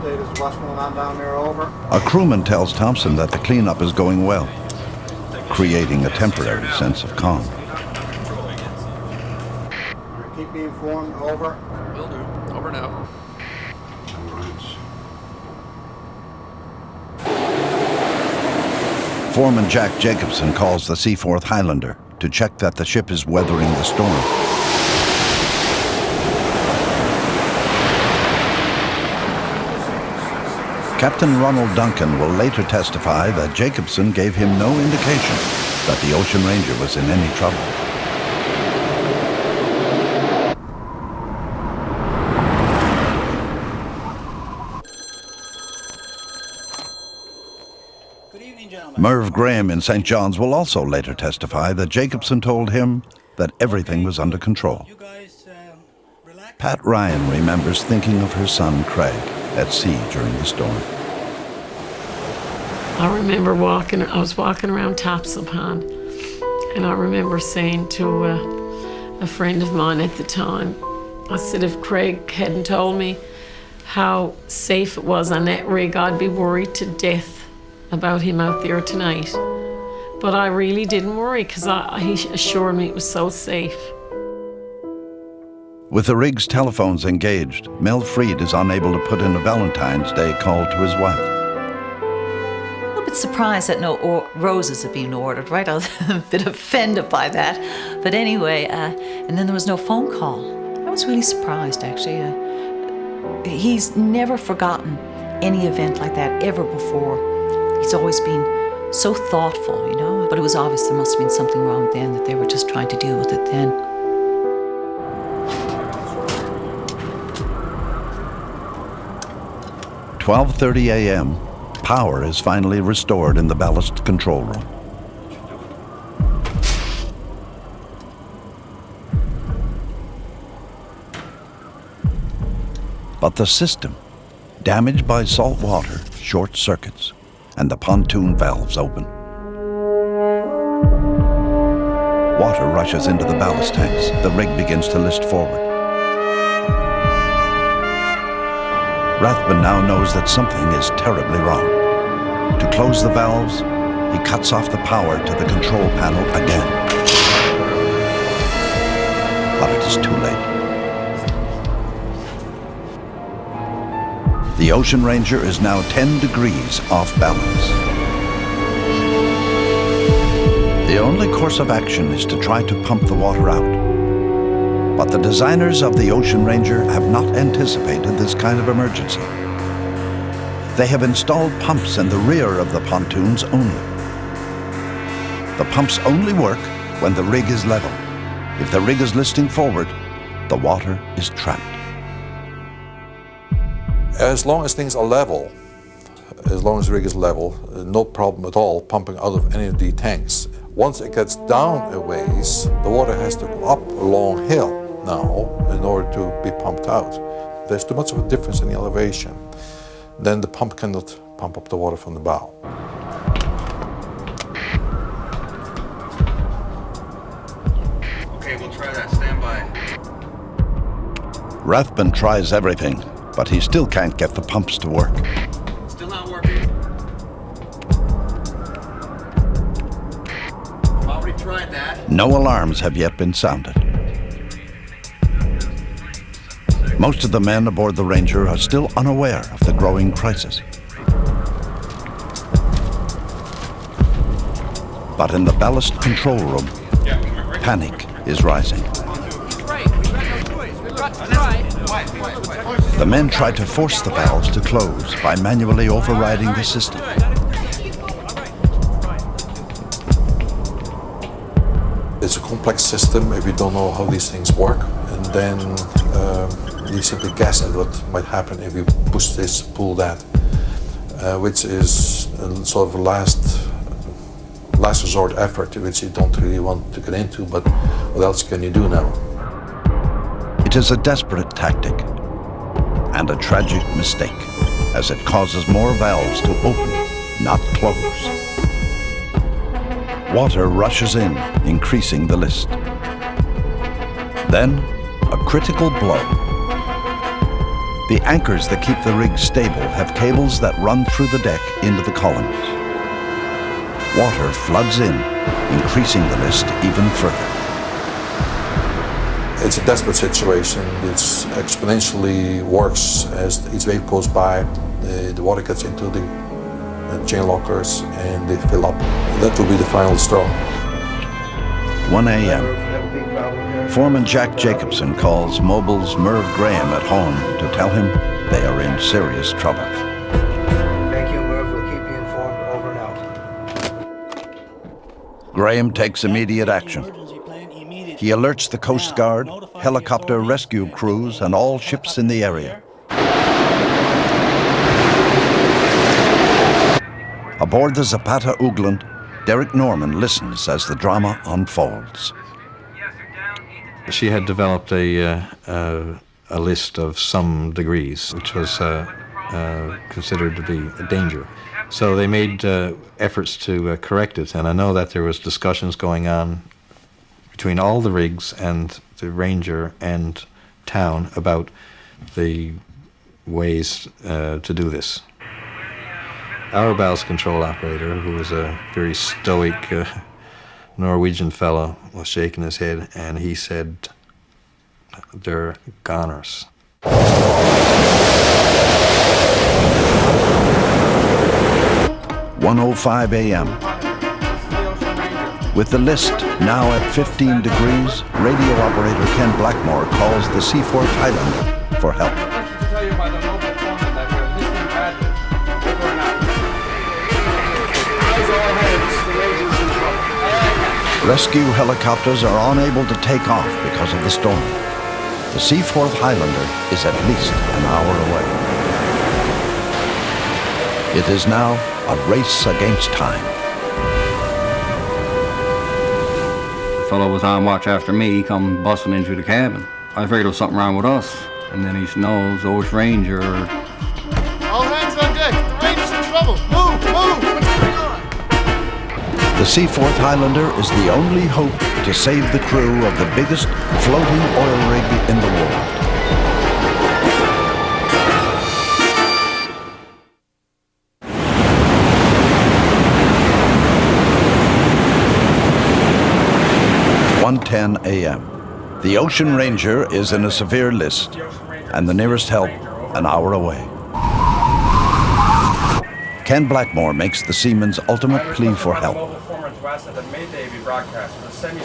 update us what's going on down there, over. A crewman tells Thompson that the cleanup is going well, creating a temporary sense of calm. Keep me informed, over. Will do. Over now. Foreman Jack Jacobson calls the Seaforth Highlander to check that the ship is weathering the storm. Captain Ronald Duncan will later testify that Jacobson gave him no indication that the Ocean Ranger was in any trouble. Merv Graham in St. John's will also later testify that Jacobson told him that everything was under control. Pat Ryan remembers thinking of her son Craig at sea during the storm. I remember I was walking around Topsail Pond, and I remember saying to a friend of mine at the time, I said, if Craig hadn't told me how safe it was on that rig, I'd be worried to death about him out there tonight. But I really didn't worry because he assured me it was so safe. With the rig's telephones engaged, Mel Freed is unable to put in a Valentine's Day call to his wife. A little bit surprised that no roses have been ordered, right? I was a bit offended by that. But anyway, and then there was no phone call. I was really surprised, actually. He's never forgotten any event like that ever before. He's always been so thoughtful, you know, but it was obvious there must have been something wrong then, that they were just trying to deal with it then. At 12:30 a.m., power is finally restored in the ballast control room. But the system, damaged by salt water, short circuits, and the pontoon valves open. Water rushes into the ballast tanks. The rig begins to list forward. Rathbun now knows that something is terribly wrong. To close the valves, he cuts off the power to the control panel again. But it is too late. The Ocean Ranger is now 10 degrees off balance. The only course of action is to try to pump the water out. But the designers of the Ocean Ranger have not anticipated this kind of emergency. They have installed pumps in the rear of the pontoons only. The pumps only work when the rig is level. If the rig is listing forward, the water is trapped. As long as things are level, as long as the rig is level, no problem at all pumping out of any of the tanks. Once it gets down a ways, the water has to go up a long hill now in order to be pumped out. There's too much of a difference in the elevation. Then the pump cannot pump up the water from the bow. Okay, we'll try that. Stand by. Rathbun tries everything, but he still can't get the pumps to work. Still not working. I've already tried that. No alarms have yet been sounded. Most of the men aboard the Ranger are still unaware of the growing crisis. But in the ballast control room, panic is rising. The men try to force the valves to close by manually overriding the system. It's a complex system if you don't know how these things work, and then you simply guess at what might happen if you push this, pull that, which is sort of a last resort effort, which you don't really want to get into, but what else can you do now? It is a desperate tactic and a tragic mistake, as it causes more valves to open, not close. Water rushes in, increasing the list. Then, a critical blow. The anchors that keep the rig stable have cables that run through the deck into the columns. Water floods in, increasing the list even further. It's a desperate situation. It's exponentially worse as each wave goes by. The water gets into the chain lockers and they fill up. That will be the final straw. 1 a.m. Foreman Jack Jacobson calls Mobil's Merv Graham at home to tell him they are in serious trouble. Thank you, Merv. We'll keep you informed. Over and out. Graham takes immediate action. He alerts the Coast Guard, helicopter rescue crews, and all ships in the area. Aboard the Zapata Ugland, Derek Norman listens as the drama unfolds. She had developed a list of some degrees, which was considered to be a danger. So they made efforts to correct it, and I know that there was discussions going on between all the rigs and the Ranger and town about the ways to do this. Our ballast control operator, who was a very stoic Norwegian fellow, was shaking his head, and he said, "They're goners." 1:05 a.m. With the list now at 15 degrees, radio operator Ken Blackmore calls the Seaforth Highlander for help. Rescue helicopters are unable to take off because of the storm. The Seaforth Highlander is at least an hour away. It is now a race against time. The fellow was on watch after me. He come busting into the cabin. I figured there was something wrong with us. And then he knows Osh Ranger. All hands on deck. The Ranger's in trouble. Move, move. What's going on? The Seaforth Highlander is the only hope to save the crew of the biggest floating oil rig in the world. (1:10 a.m.) The Ocean Ranger is in a severe list, and the nearest help an hour away. Ken Blackmore makes the seaman's ultimate plea for help. West at the Mayday broadcast for the semi